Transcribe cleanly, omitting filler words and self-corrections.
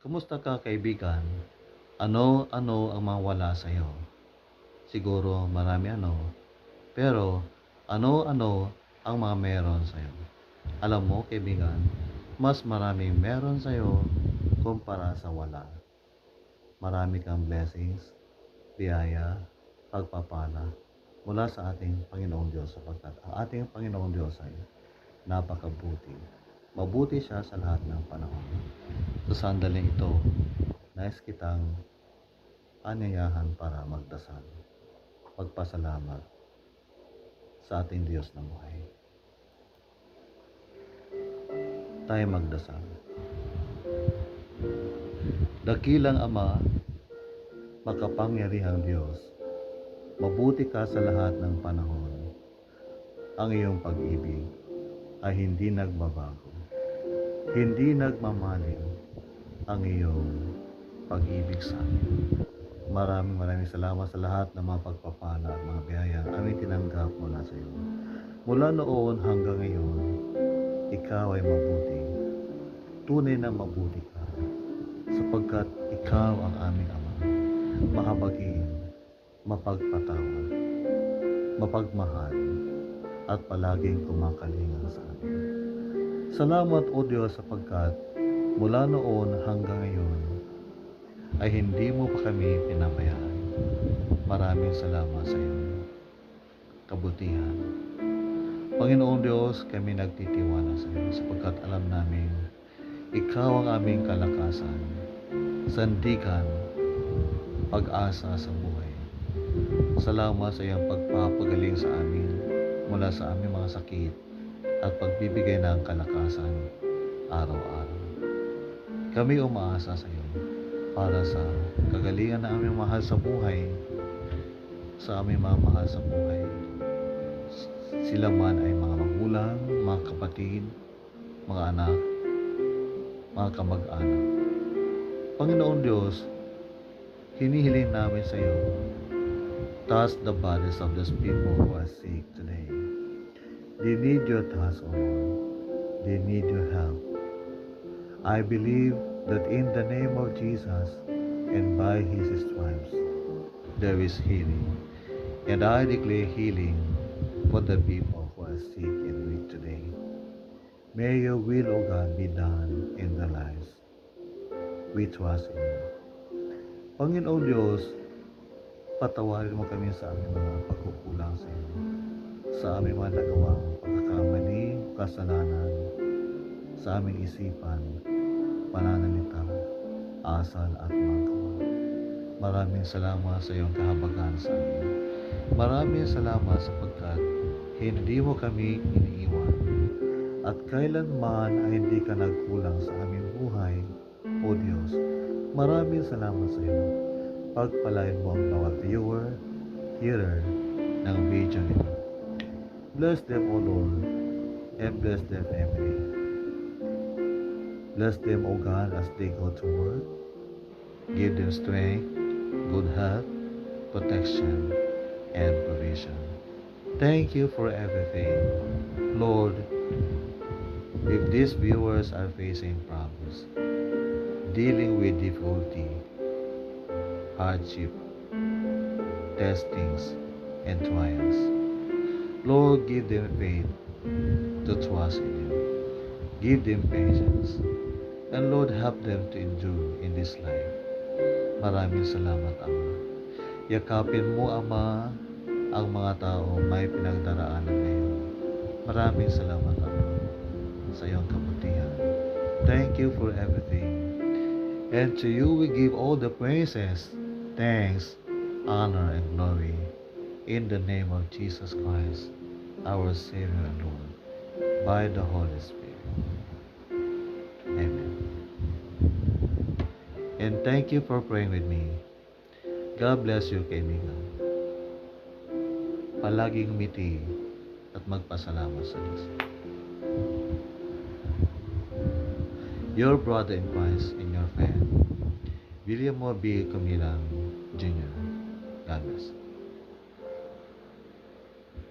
Kumusta ka, kaibigan? Ano-ano ang mawala sa'yo? Siguro marami pero ano-ano ang mga meron sa'yo? Alam mo, kaibigan, mas maraming meron sa'yo kumpara sa wala. Marami kang blessings, biyaya, pagpapala mula sa ating Panginoong Diyos sapagkat ang ating Panginoong Diyos ay napakabuti. Mabuti siya sa lahat ng panahon. Sa sandaling ito, nais kitang anyayahan para magdasal, pagpasalamat sa ating Diyos na buhay. Tayo magdasal. Dakilang Ama, makapangyarihang Diyos, mabuti ka sa lahat ng panahon. Ang iyong pag-ibig ay hindi nagbabago. Hindi nagmamalim ang iyong pag-ibig sa amin. Maraming salamat sa lahat ng mga pagpapala at mga biyaya aming tinanggap mula sa iyo. Mula noon hanggang ngayon, ikaw ay mabuti. Tunay na mabuti ka sapagkat ikaw ang aming Ama. Mahabagin, mapagpatawad, mapagmahal, at palaging kumakalinga sa amin. Salamat o Diyos sapagkat mula noon hanggang ngayon ay hindi mo pa kami pinabayaan. Maraming salamat sa iyo. Kabutihan. Panginoong Diyos, kami nagtitiwala sa iyo sapagkat alam namin ikaw ang aming kalakasan, sandigan, pag-asa sa buhay. Salamat sa iyong pagpapagaling sa amin mula sa aming mga sakit at pagbibigay ng kalakasan araw-araw. Kami umaasa sa iyo para sa kagalingan na aming mahal sa buhay, sa aming mga mahal sa buhay. Sila man ay mga magulang, mga kapatid, mga anak, mga kamag-anak. Panginoon Diyos, hinihiling namin sa iyo, touch the bodies of those people who are sick today. They need your touch, O Lord. They need your help. I believe that in the name of Jesus and by His stripes, there is healing. And I declare healing for the people who are sick and weak today. May your will, O God, be done in their lives. We trust in you. Panginoon Diyos, patawarin mo kami sa aming mga pagkukulang sa iyo, sa aming mga nagawang pagkakamali, kasalanan, sa aming isipan, pananalita, asal at mga gawa. Maraming salamat sa iyong kahabagan sa amin. Maraming salamat sapagkat hindi mo kami iniiwan at kailanman ay hindi ka nagkulang sa aming buhay, O Diyos. Maraming salamat sa iyo. Pagpalain mo ang bawat viewer, hearer ng video nito. Bless them, O Lord, and bless their family. Bless them, O God, as they go to work. Give them strength, good health, protection, and provision. Thank you for everything. Lord, if these viewers are facing problems, dealing with difficulty, hardship, testings, and trials, Lord, give them faith to trust in you. Give them patience. And Lord, help them to endure in this life. Maraming salamat, Ama. Yakapin mo, Ama, ang mga tao may pinagdaraanan ngayon. Maraming salamat, Ama, sa iyong kabutihan. Thank you for everything. And to you we give all the praises, thanks, honor, and glory. In the name of Jesus Christ, our Savior and Lord, by the Holy Spirit. Amen. And thank you for praying with me. God bless you, kaibigan. Palaging ngumiti at magpasalamat sa Diyos. Your brother in Christ and your friend, William B. Kumilang Jr. God bless.